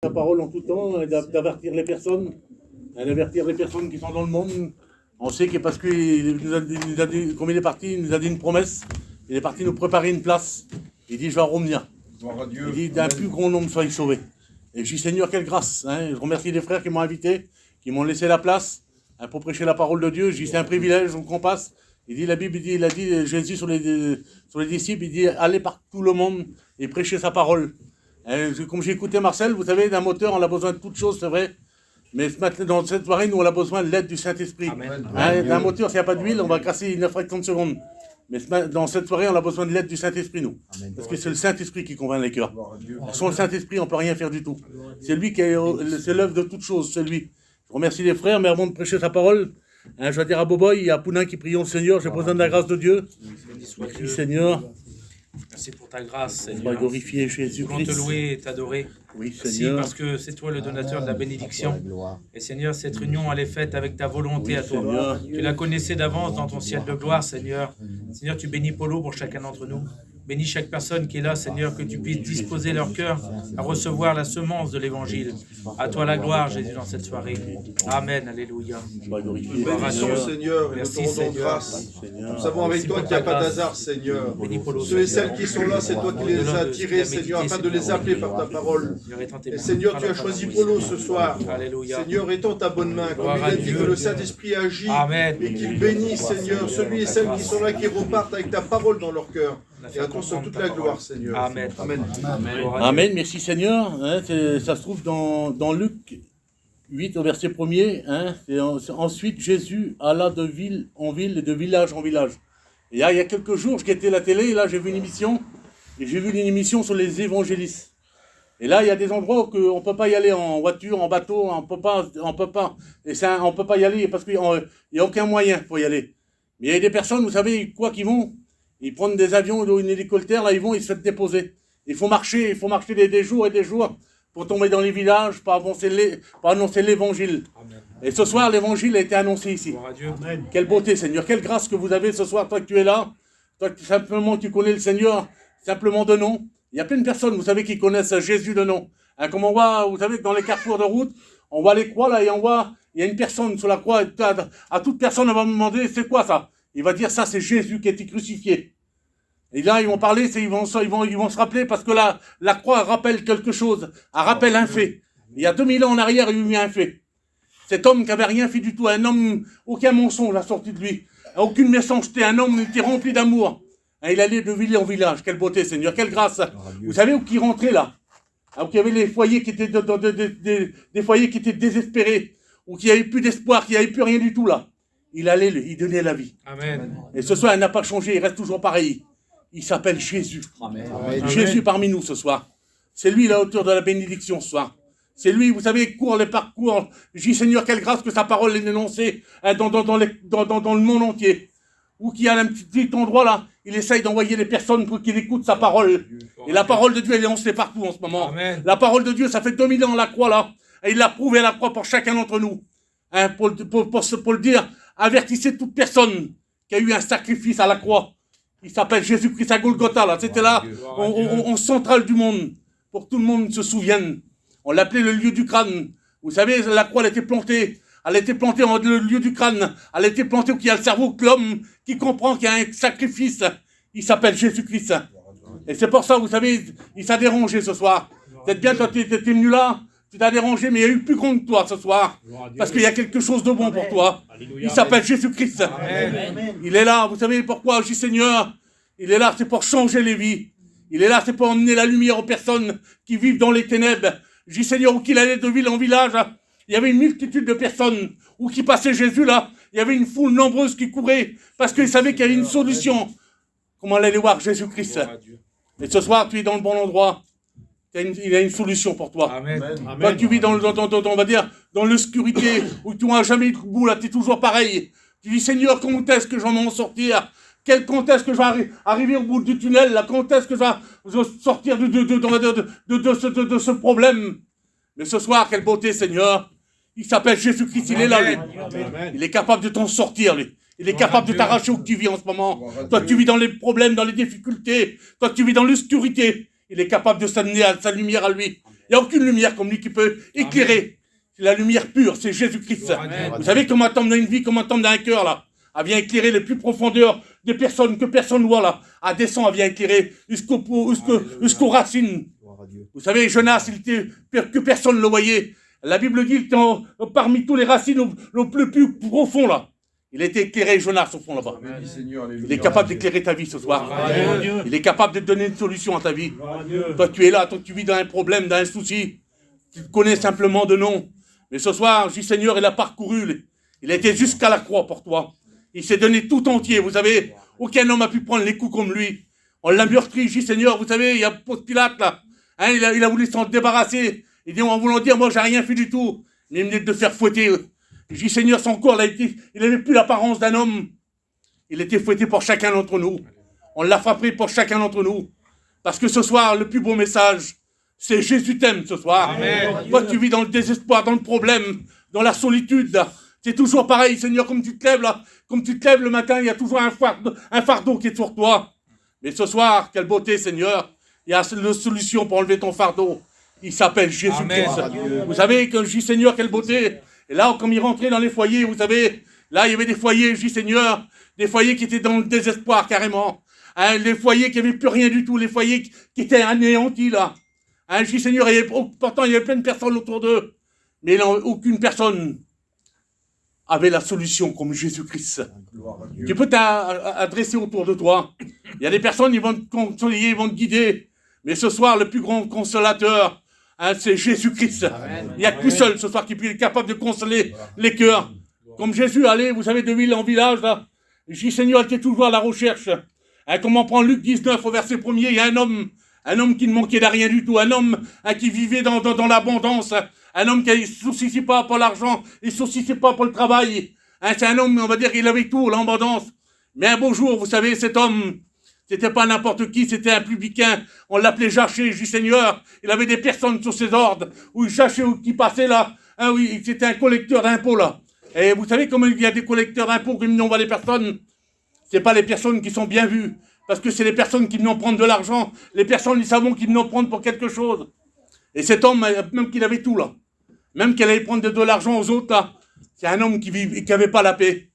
sa parole en tout temps, d'avertir les personnes qui sont dans le monde. On sait que parce qu'il nous a dit, comme il est parti, il nous a dit une promesse. Il est parti nous préparer une place. Il dit, je vais revenir. Il dit, d'un plus grand nombre soyez sauvés. Et je dis, Seigneur, quelle grâce. Hein. Je remercie les frères qui m'ont invité, qui m'ont laissé la place pour prêcher la parole de Dieu. Je dis, c'est un privilège qu'on passe. Il dit, la Bible, il a dit, Jésus sur les disciples, il dit, allez par tout le monde et prêchez sa parole. Comme j'ai écouté Marcel, vous savez, d'un moteur, on a besoin de toutes choses, c'est vrai. Mais dans cette soirée, nous, on a besoin de l'aide du Saint-Esprit. D'un moteur, s'il n'y a pas d'huile, on va casser une fraction de seconde. Mais dans cette soirée, on a besoin de l'aide du Saint-Esprit, nous. Parce que c'est le Saint-Esprit qui convainc les cœurs. Sans le Saint-Esprit, on ne peut rien faire du tout. C'est lui qui est l'œuvre de toutes choses, c'est lui. Je remercie les frères, mais avant de prêcher sa parole, je vais dire à Boboy, il y a Poudin qui prie au Seigneur, j'ai besoin de la grâce de Dieu. Merci Seigneur. Merci pour ta grâce, Seigneur. On va glorifier Jésus-Christ. Nous voulons te louer et t'adorer. Oui, Merci Seigneur. parce que c'est toi le donateur de la bénédiction. Et Seigneur, cette réunion, elle est faite avec ta volonté à toi. Seigneur. Tu la connaissais d'avance dans ton ciel de gloire, Seigneur. Seigneur, tu bénis Polo pour chacun d'entre nous. Bénis chaque personne qui est là, Seigneur, que tu puisses disposer leur cœur à recevoir la semence de l'Évangile. À toi la gloire, Jésus, dans cette soirée. Amen, alléluia. Bénissons, Seigneur, et nous te rendons grâce. Nous savons avec toi qu'il n'y a pas d'hasard, Seigneur. Ceux et celles qui sont là, c'est toi qui les as tirés, Seigneur, afin de les appeler par ta parole. Et Seigneur, tu as choisi Polo ce soir. Seigneur, étends ta bonne main, comme il a dit que le Saint-Esprit agit et qu'il bénit, Seigneur, celui et celles qui sont là, qui repartent avec ta parole dans leur cœur. Et à toi soit toute la gloire, Seigneur. Amen. Amen. Amen, merci Seigneur. Hein, ça se trouve dans Luc 8 au verset 1er. Hein, ensuite, Jésus alla de ville en ville et de village en village. Et là, il y a quelques jours, je guettais la télé et là, j'ai vu une émission. Et j'ai vu une émission sur les évangélistes. Et là, il y a des endroits où on ne peut pas y aller en voiture, en bateau, on peut pas. Et on ne peut pas y aller parce qu'il n'y a aucun moyen pour y aller. Mais il y a des personnes, vous savez, quoi qu'ils vont. Ils prennent des avions ou une hélicoptère, là ils vont, ils se font déposer. Il faut marcher des jours et des jours pour tomber dans les villages, pour annoncer l'évangile. Et ce soir, l'évangile a été annoncé ici. Amen. Quelle beauté, Seigneur, quelle grâce que vous avez ce soir, toi que tu es là, toi que simplement tu connais le Seigneur, simplement de nom. Il y a plein de personnes, vous savez, qui connaissent Jésus de nom. Hein, comme on voit, vous savez, que dans les carrefours de route, on voit les croix là et on voit, il y a une personne sur la croix, et à toute personne, on va me demander, c'est quoi ça? Il va dire, ça c'est Jésus qui a été crucifié. Et là, ils vont parler, ils vont se rappeler, parce que la croix rappelle quelque chose, elle rappelle un fait. Il y a 2000 ans en arrière, il y a eu un fait. Cet homme qui avait rien fait du tout, un homme, aucun mensonge a sorti de lui, aucune méchanceté, un homme qui était rempli d'amour. Et il allait de ville en village, quelle beauté Seigneur, quelle grâce. Vous savez où qui rentrait là? Où il y avait les foyers qui étaient, des foyers qui étaient désespérés, où il n'y avait plus d'espoir, qu'il n'y avait plus rien du tout là. Il allait, il donnait la vie. Amen. Et ce soir, il n'a pas changé, il reste toujours pareil. Il s'appelle Jésus. Amen. Jésus parmi nous ce soir. C'est lui la hauteur de la bénédiction ce soir. C'est lui, vous savez, il court les parcours. Je dis, Seigneur, quelle grâce que sa parole est énoncée dans le monde entier. Ou qu'il y a un petit endroit là, il essaye d'envoyer les personnes pour qu'ils écoutent sa parole. Et la parole de Dieu, elle est énoncée partout en ce moment. Amen. La parole de Dieu, ça fait 2000 ans la croix là. Et il l'a prouvé à la croix pour chacun d'entre nous. Hein, pour le dire, avertissez toute personne qui a eu un sacrifice à la croix. Il s'appelle Jésus-Christ à Golgotha, là. C'était là, en centrale du monde, pour que tout le monde se souvienne. On l'appelait le lieu du crâne. Vous savez, la croix, elle était plantée. Elle était plantée en le lieu du crâne. Elle était plantée où il y a le cerveau que l'homme qui comprend qu'il y a un sacrifice. Il s'appelle Jésus-Christ. Et c'est pour ça, vous savez, il s'est dérangé ce soir. Peut-être bien, toi, tu étais venu là, tu t'as dérangé, mais il y a eu plus grand que toi ce soir. Parce qu'il y a quelque chose de bon pour toi. Il s'appelle Jésus-Christ. Il est là, vous savez pourquoi je dis Seigneur, il est là, c'est pour changer les vies. Il est là, c'est pour emmener la lumière aux personnes qui vivent dans les ténèbres. Je dis Seigneur, où qu'il allait de ville en village, il y avait une multitude de personnes où qui passait Jésus là. Il y avait une foule nombreuse qui courait parce qu'ils savaient qu'il y avait une solution. Comment aller voir Jésus-Christ. Et ce soir, tu es dans le bon endroit. Il a une solution pour toi. Amen. Toi, tu vis on va dire, dans l'obscurité, où tu n'as jamais eu de bout, là, tu es toujours pareil. Tu dis, Seigneur, quand est-ce que je vais m'en sortir? Quand est-ce que je vais arriver au bout du tunnel, là? Quand est-ce que je vais sortir de ce problème? Mais ce soir, quelle beauté, Seigneur. Il s'appelle Jésus-Christ, il est là, lui. Il est capable de t'en sortir, lui. Il est capable de t'arracher où tu vis en ce moment. Toi, tu vis dans les problèmes, dans les difficultés. Toi, tu vis dans l'obscurité. Il est capable de s'amener à sa lumière à lui. Il n'y a aucune lumière comme lui qui peut éclairer. C'est la lumière pure, c'est Jésus-Christ. Vous savez comment tombe dans une vie, comment tombe dans un cœur, là. Elle vient éclairer les plus profondeurs des personnes que personne ne voit, là. Elle descend, elle vient éclairer jusqu'aux racines. Vous savez, Jonas, il était que personne ne le voyait. La Bible dit qu'il était parmi tous les racines le plus profond, là. Il a été éclairé, Jonas, au fond, là-bas. Il est capable d'éclairer ta vie ce soir. Il est capable de te donner une solution à ta vie. Toi, tu es là, toi, tu vis dans un problème, dans un souci. Tu te connais simplement de nom. Mais ce soir, je dis, Seigneur, il a parcouru. Il a été jusqu'à la croix pour toi. Il s'est donné tout entier. Vous savez, aucun homme n'a pu prendre les coups comme lui. On l'a meurtri. Je dis, Seigneur, vous savez, il y a Ponce Pilate, là. Hein, il a voulu s'en débarrasser. Il dit, en voulant dire, moi, j'ai rien fait du tout. Mais il me dit de faire fouetter. Je dis, Seigneur, son corps, il n'avait plus l'apparence d'un homme. Il était fouetté pour chacun d'entre nous. On l'a frappé pour chacun d'entre nous. Parce que ce soir, le plus beau message, c'est Jésus t'aime ce soir. Amen. Toi, tu vis dans le désespoir, dans le problème, dans la solitude. C'est toujours pareil, Seigneur, comme tu te lèves là, comme tu te lèves le matin, il y a toujours un fardeau qui est sur toi. Mais ce soir, quelle beauté, Seigneur. Il y a une solution pour enlever ton fardeau. Il s'appelle Jésus-Christ. Vous savez, quand je dis Seigneur, quelle beauté. Et là, comme il rentrait dans les foyers, vous savez, là, il y avait des foyers, je dis Seigneur, des foyers qui étaient dans le désespoir carrément. Hein, les foyers qui n'avaient plus rien du tout, les foyers qui étaient anéantis là. Hein, je dis Seigneur, pourtant il y avait plein de personnes autour d'eux. Mais aucune personne avait la solution comme Jésus-Christ. Tu peux t'adresser autour de toi. Il y a des personnes, ils vont te conseiller, ils vont te guider. Mais ce soir, le plus grand consolateur, hein, c'est Jésus-Christ. Il n'y a que seul ce soir qui est capable de consoler les cœurs. Comme Jésus allait, vous savez, de ville en village, là. Je dis, Seigneur, il était toujours à la recherche. Hein, comme on prend Luc 19 au verset 1er, il y a un homme qui ne manquait de rien du tout, un homme hein, qui vivait dans l'abondance, un homme qui ne se souciait pas pour l'argent, il ne se souciait pas pour le travail. Hein, c'est un homme, on va dire, qu'il avait tout, l'abondance. Mais un beau jour, vous savez, cet homme, c'était pas n'importe qui, c'était un publicain. On l'appelait Jachée, je dis Seigneur. Il avait des personnes sur ses ordres, où il cherchait, qui passait là. Ah oui, c'était un collecteur d'impôts là. Et vous savez comment il y a des collecteurs d'impôts qui n'ont pas les personnes. C'est pas les personnes qui sont bien vues. Parce que c'est les personnes qui venaient prendre de l'argent. Les personnes, ils savent qu'ils venaient prendre pour quelque chose. Et cet homme, même qu'il avait tout là. Même qu'il allait prendre de l'argent aux autres là. C'est un homme qui n'avait pas la paix.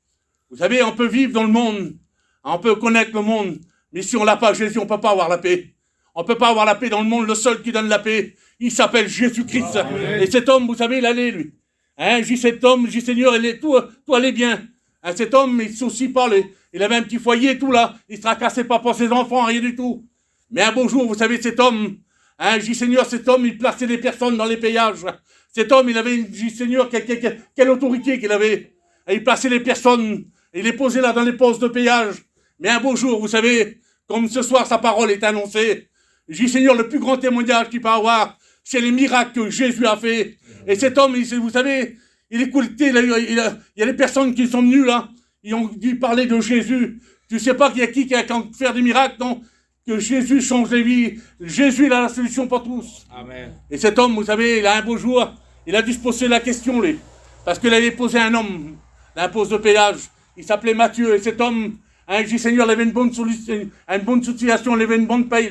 Vous savez, on peut vivre dans le monde. On peut connaître le monde. Mais si on n'a pas Jésus, on ne peut pas avoir la paix. On ne peut pas avoir la paix dans le monde. Le seul qui donne la paix, il s'appelle Jésus-Christ. Et cet homme, vous savez, il allait, lui. Hein, je dis cet homme, je dis Seigneur, tout allait bien. Hein, cet homme, il ne se soucie pas. Il avait un petit foyer, tout là. Il ne se tracassait pas pour ses enfants, rien du tout. Mais un beau jour, vous savez, cet homme, hein, je dis Seigneur, cet homme, il plaçait des personnes dans les péages. Cet homme, il avait, je dis Seigneur, quelle autorité qu'il avait. Et il plaçait les personnes, il les posait là dans les postes de péage. Mais un beau jour, vous savez, comme ce soir sa parole est annoncée, je dis Seigneur, le plus grand témoignage qu'il peut avoir, c'est les miracles que Jésus a fait. Et cet homme, vous savez, il écoutait, il y a des personnes qui sont venues là, ils ont dû parler de Jésus. Tu sais pas qu'il y a qui a faire des miracles, non? Que Jésus change les vies. Jésus, il a la solution pour tous. Amen. Et cet homme, vous savez, il a un beau jour, il a dû se poser la question, lui. Parce qu'il avait posé un homme, d'un poste de péage. Il s'appelait Matthieu. Et cet homme, hein, je dis Seigneur, il avait une bonne situation, il avait une bonne paye,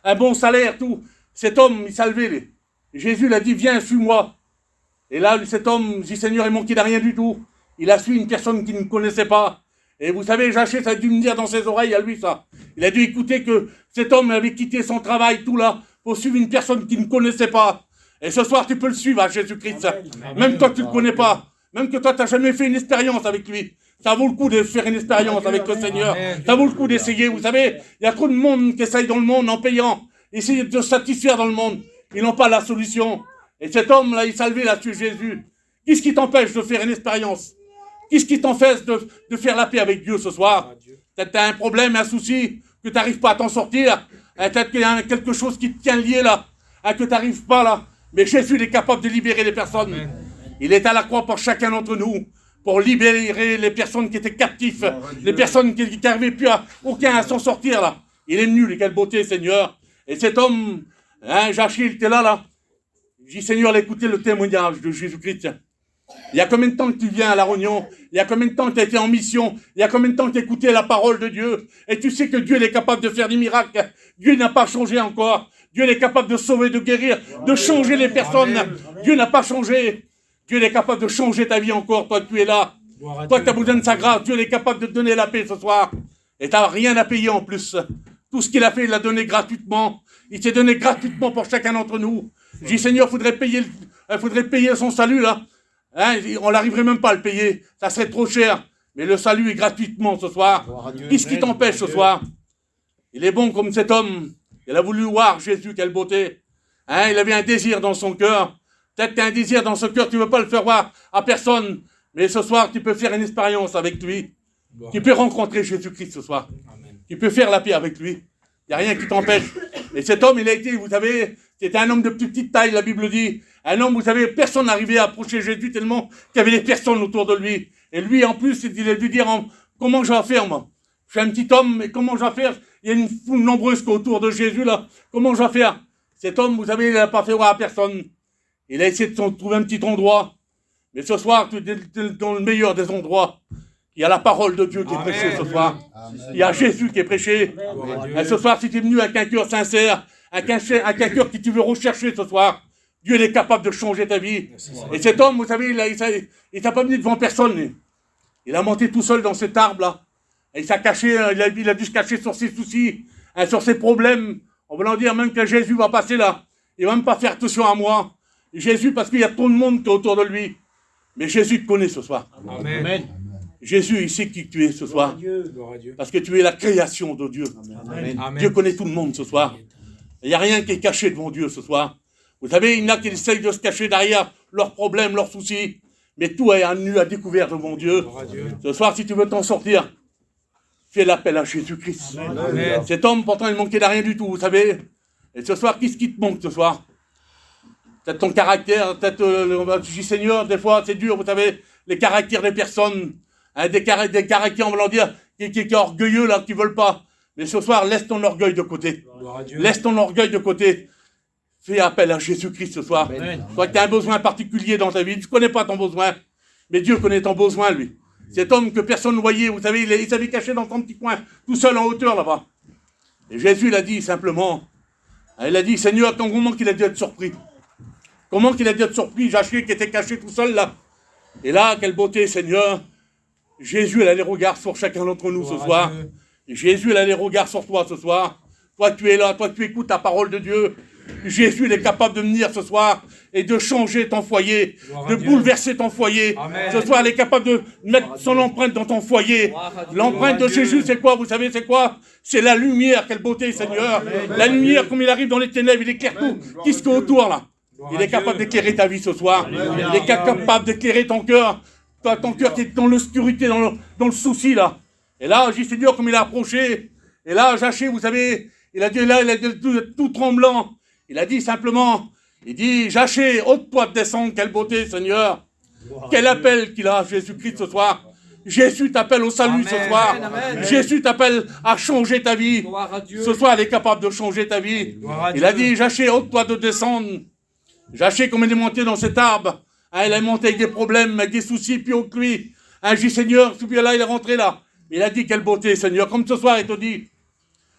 un bon salaire, tout. Cet homme, il s'est levé. Jésus l'a dit, viens, suis-moi. Et là, cet homme, je dis Seigneur, il manquait de rien du tout. Il a suivi une personne qu'il ne connaissait pas. Et vous savez, Jachée, ça a dû me dire dans ses oreilles à lui, ça. Il a dû écouter que cet homme avait quitté son travail, tout là, pour suivre une personne qu'il ne connaissait pas. Et ce soir, tu peux le suivre à Jésus-Christ. Même toi, tu ne le connais pas. Même que toi, tu n'as jamais fait une expérience avec lui. Ça vaut le coup de faire une expérience avec le Seigneur. Ça vaut le coup d'essayer. Vous savez, il y a trop de monde qui essaye dans le monde en payant. Essayer de se satisfaire dans le monde. Ils n'ont pas la solution. Et cet homme-là, il s'est levé là-dessus, Jésus. Qu'est-ce qui t'empêche de faire une expérience? Qu'est-ce qui t'empêche de faire la paix avec Dieu ce soir? Peut-être que tu as un problème, un souci, que tu n'arrives pas à t'en sortir. Peut-être qu'il y a quelque chose qui te tient lié là, que tu n'arrives pas là. Mais Jésus, il est capable de libérer les personnes. Amen. Il est à la croix pour chacun d'entre nous, pour libérer les personnes qui étaient captives, les personnes qui n'arrivaient plus aucun à s'en sortir là. Il est venu, quelle beauté, Seigneur. Et cet homme, hein, Jachée, il était là. Je dis, Seigneur, écoutez le témoignage de Jésus-Christ. Il y a combien de temps que tu viens à La Réunion? Il y a combien de temps que tu as été en mission? Il y a combien de temps que tu as écouté la parole de Dieu? Et tu sais que Dieu il est capable de faire des miracles. Dieu n'a pas changé encore. Dieu est capable de sauver, de guérir, de changer les personnes. Dieu n'a pas changé. Dieu est capable de changer ta vie encore. Toi, tu es là. Toi, tu as besoin de sa grâce. Dieu est capable de te donner la paix ce soir. Et tu n'as rien à payer en plus. Tout ce qu'il a fait, il l'a donné gratuitement. Il s'est donné gratuitement pour chacun d'entre nous. Je dis, Seigneur, il faudrait payer son salut, là. Hein, on n'arriverait même pas à le payer. Ça serait trop cher. Mais le salut est gratuitement ce soir. Qu'est-ce qui t'empêche ce soir? Il est bon comme cet homme. Il a voulu voir Jésus, quelle beauté. Hein, il avait un désir dans son cœur. Peut-être que tu as un désir dans ce cœur, tu ne veux pas le faire voir à personne. Mais ce soir, tu peux faire une expérience avec lui. Tu peux rencontrer Jésus-Christ ce soir. Amen. Tu peux faire la paix avec lui. Il n'y a rien qui t'empêche. Et cet homme, il a été, vous savez, c'était un homme de plus petite taille, la Bible dit. Un homme, vous savez, personne n'arrivait à approcher Jésus tellement qu'il y avait des personnes autour de lui. Et lui, en plus, il a dû dire, comment je vais faire, moi? Je suis un petit homme, mais comment je vais faire? Il y a une foule nombreuse autour de Jésus, là. Comment je vais faire? Cet homme, vous savez, il n'a pas fait voir à personne. Il a essayé de trouver un petit endroit. Mais ce soir, tu es dans le meilleur des endroits. Il y a la parole de Dieu qui est prêchée ce soir. Amen. Il y a Jésus qui est prêché. Et ce soir, si tu es venu avec un cœur sincère, avec un cœur que tu veux rechercher ce soir, Dieu est capable de changer ta vie. Et cet homme, vous savez, il t'a pas venu devant personne. Il a monté tout seul dans cet arbre-là. Et il s'est caché, il a dû se cacher sur ses soucis, sur ses problèmes. En voulant dire même que Jésus va passer là. Il va même pas faire attention à moi. Jésus, parce qu'il y a trop de monde qui est autour de lui. Mais Jésus te connaît ce soir. Amen. Amen. Jésus, il sait qui tu es ce soir. Parce que tu es la création de Dieu. Amen. Dieu connaît tout le monde ce soir. Il n'y a rien qui est caché devant Dieu ce soir. Vous savez, il y en a qui essayent de se cacher derrière leurs problèmes, leurs soucis. Mais tout est à nu, à découvert devant Dieu. Ce soir, si tu veux t'en sortir, fais l'appel à Jésus-Christ. Amen. Cet homme, pourtant, il manquait de rien du tout, vous savez. Et ce soir, qu'est-ce qui te manque ce soir? Peut-être ton caractère, peut-être, je dis Seigneur, des fois, c'est dur, vous savez, les caractères des personnes. Hein, des caractères, on va leur dire, qui est orgueilleux, là, qui ne veulent pas. Mais ce soir, laisse ton orgueil de côté. Laisse ton orgueil de côté. Fais appel à Jésus-Christ ce soir. Amen. Toi, tu as un besoin particulier dans ta vie. Tu ne connais pas ton besoin. Mais Dieu connaît ton besoin, lui. Cet homme que personne ne voyait, vous savez, il s'avait caché dans son petit coin, tout seul en hauteur, là-bas. Et Jésus l'a dit simplement. Il a dit, Seigneur, comment qu'il a dû être surpris. Comment qu'il a dû être surpris, Zaché qui était caché tout seul, là. Et là, quelle beauté, Seigneur. Jésus, il a les regards sur chacun d'entre nous ce soir. Et Jésus, il a les regards sur toi ce soir. Toi, tu es là, toi, tu écoutes la parole de Dieu. Jésus, il est capable de venir ce soir et de changer ton foyer, de bouleverser ton foyer. Amen. Ce soir, il est capable de mettre son empreinte dans ton foyer. L'empreinte de Jésus, c'est quoi? Vous savez, c'est quoi? C'est la lumière. Quelle beauté, Seigneur. Amen. La lumière, comme il arrive dans les ténèbres, il éclaire tout. Qu'est-ce qu'il y a autour, là? Il est capable d'éclairer ta vie ce soir. Amen. Il est capable d'éclairer ton cœur. Ton cœur qui est dans l'obscurité, dans le souci, là. Et là, j'ai Seigneur, comme il a approché. Et là, Zaché, vous savez, il a dit tout tremblant. Il a dit simplement, il dit, Zaché, ôte-toi de descendre, quelle beauté, Seigneur. Quel appel qu'il a à Jésus-Christ ce soir. Jésus t'appelle au salut. Amen. Ce soir. Amen. Jésus t'appelle à changer ta vie. Ce soir, il est capable de changer ta vie. Il a dit, Zaché, ôte-toi de descendre. Zaché, comme il est monté dans cet arbre, hein, il est monté avec des problèmes, avec des soucis, puis au lui. Hein, j'ai dit, Seigneur, tout bien là, il est rentré là. Il a dit, quelle beauté, Seigneur. Comme ce soir, il te dit,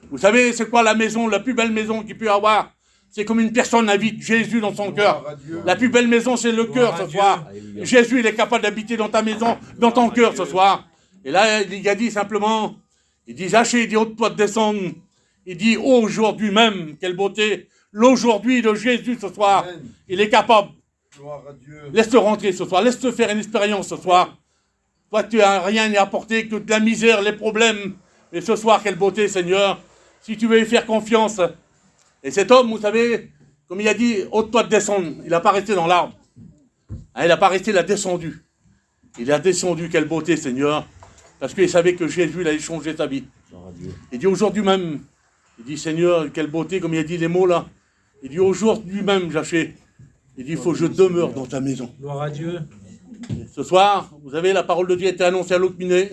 vous savez, c'est quoi la maison, la plus belle maison qu'il peut avoir? C'est comme une personne invite Jésus dans son cœur. La plus belle maison, c'est le cœur ce soir. Jésus, il est capable d'habiter dans ta maison, dans ton cœur ce soir. Et là, il a dit simplement, il dit, Zaché, il dit, ôte-toi de descendre. Il dit, aujourd'hui même, quelle beauté. L'aujourd'hui de Jésus ce soir, il est capable. Laisse-te rentrer ce soir, laisse-te faire une expérience ce soir. Toi, tu n'as rien à apporter que de la misère, les problèmes. Et ce soir, quelle beauté, Seigneur. Si tu veux y faire confiance. Et cet homme, vous savez, comme il a dit, ôte-toi de descendre. Il n'a pas resté dans l'arbre. Hein, il n'a pas resté, il a descendu. Il a descendu, quelle beauté, Seigneur. Parce qu'il savait que Jésus, il allait changer sa vie. Il dit aujourd'hui même, il dit, Seigneur, quelle beauté, comme il a dit les mots là. Il dit, aujourd'hui même, Zaché. Il dit, il faut que je demeure dans ta maison. Gloire à Dieu. Ce soir, vous savez, la parole de Dieu a été annoncée à Locminé.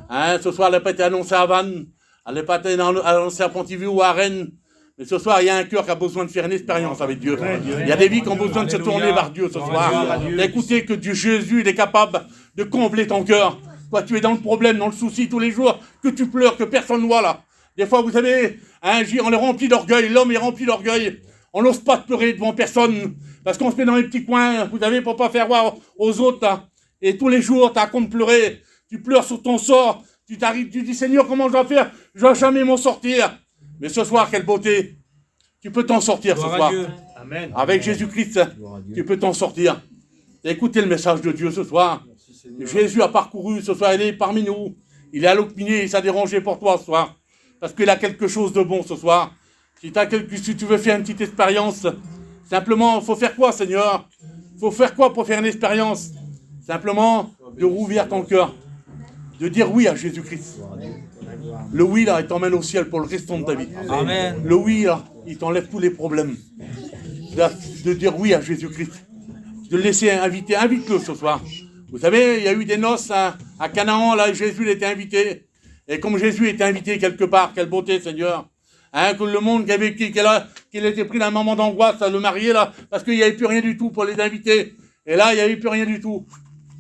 Hein, ce soir, elle n'a pas été annoncée à Vannes. Elle n'a pas été annoncée à Pontivy ou à Rennes. Mais ce soir, il y a un cœur qui a besoin de faire une expérience avec Dieu. Il y a des vies qui ont besoin de se tourner vers Dieu ce soir. D'écouter que Dieu Jésus, il est capable de combler ton cœur. Toi, tu es dans le problème, dans le souci tous les jours, que tu pleures, que personne ne voit là. Des fois, vous savez, on est rempli d'orgueil, l'homme est rempli d'orgueil. On n'ose pas pleurer devant personne, parce qu'on se met dans les petits coins, vous savez, pour pas faire voir aux autres. Là. Et tous les jours, tu as compte pleurer, tu pleures sur ton sort, tu dis, Seigneur, comment je dois faire? Je ne vais jamais m'en sortir. Mais ce soir, quelle beauté! Tu peux t'en sortir ce soir. Amen. Avec Jésus-Christ, tu peux t'en sortir. Écoutez le message de Dieu ce soir. Jésus a parcouru ce soir, il est parmi nous. Il est à l'opinier, il s'est dérangé pour toi ce soir. Parce qu'il a quelque chose de bon ce soir. Si tu veux faire une petite expérience, simplement, il faut faire quoi, Seigneur? Il faut faire quoi pour faire une expérience? Simplement, de rouvrir ton cœur. De dire oui à Jésus-Christ. Le oui, là, il t'emmène au ciel pour le restant de ta vie. Amen. Le oui, là, il t'enlève tous les problèmes. De dire oui à Jésus-Christ. De le laisser inviter, invite-le ce soir. Vous savez, il y a eu des noces à Canaan, là, Jésus était invité. Et comme Jésus était invité quelque part, quelle beauté, Seigneur. Que le monde qu'il était pris d'un moment d'angoisse, le marier, là, parce qu'il n'y avait plus rien du tout pour les inviter. Et là, il n'y avait plus rien du tout.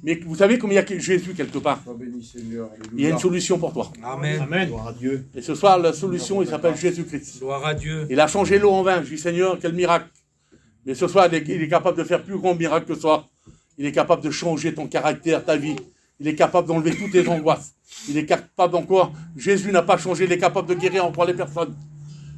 Mais vous savez comme il y a Jésus quelque part. Il y a une solution pour toi. Amen. Amen. Gloire à Dieu. Et ce soir, la solution, il s'appelle Jésus-Christ. Gloire à Dieu. Il a changé l'eau en vin. Je dis, Seigneur, quel miracle. Mais ce soir, il est capable de faire plus grand miracle que ça. Il est capable de changer ton caractère, ta vie. Il est capable d'enlever toutes tes angoisses. Il est capable encore. Jésus n'a pas changé. Il est capable de guérir encore les personnes.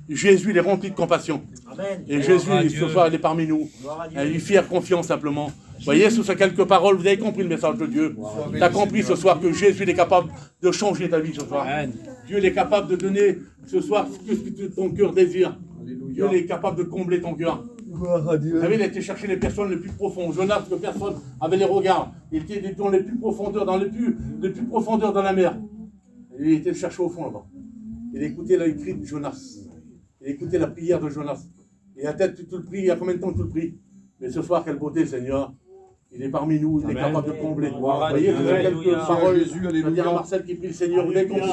Jésus, il est rempli de compassion. Amen. Et Jésus, ce soir, il est parmi nous. Il lui fait confiance simplement. Vous voyez, sous ces quelques paroles, vous avez compris le message de Dieu. Tu as compris ce soir que Jésus il est capable de changer ta vie ce soir. Dieu il est capable de donner ce soir ce que ton cœur désire. Dieu il est capable de combler ton cœur. Vous savez, il a été chercher les personnes les plus profondes. Jonas, que personne avait les regards. Il était dans les plus profondeurs, dans les plus profondeurs de la mer. Et il était le chercher au fond là-bas. Il écoutait les cris de Jonas. Il écoutait la prière de Jonas. Et à tête, tu le pries, il y a combien de temps tu le pries? Mais ce soir, quelle beauté, Seigneur. Il est parmi nous, il est capable de combler. Vous voyez, vous avez quelques paroles. Je veux dire à Marcel qui prie le Seigneur, vous avez compris.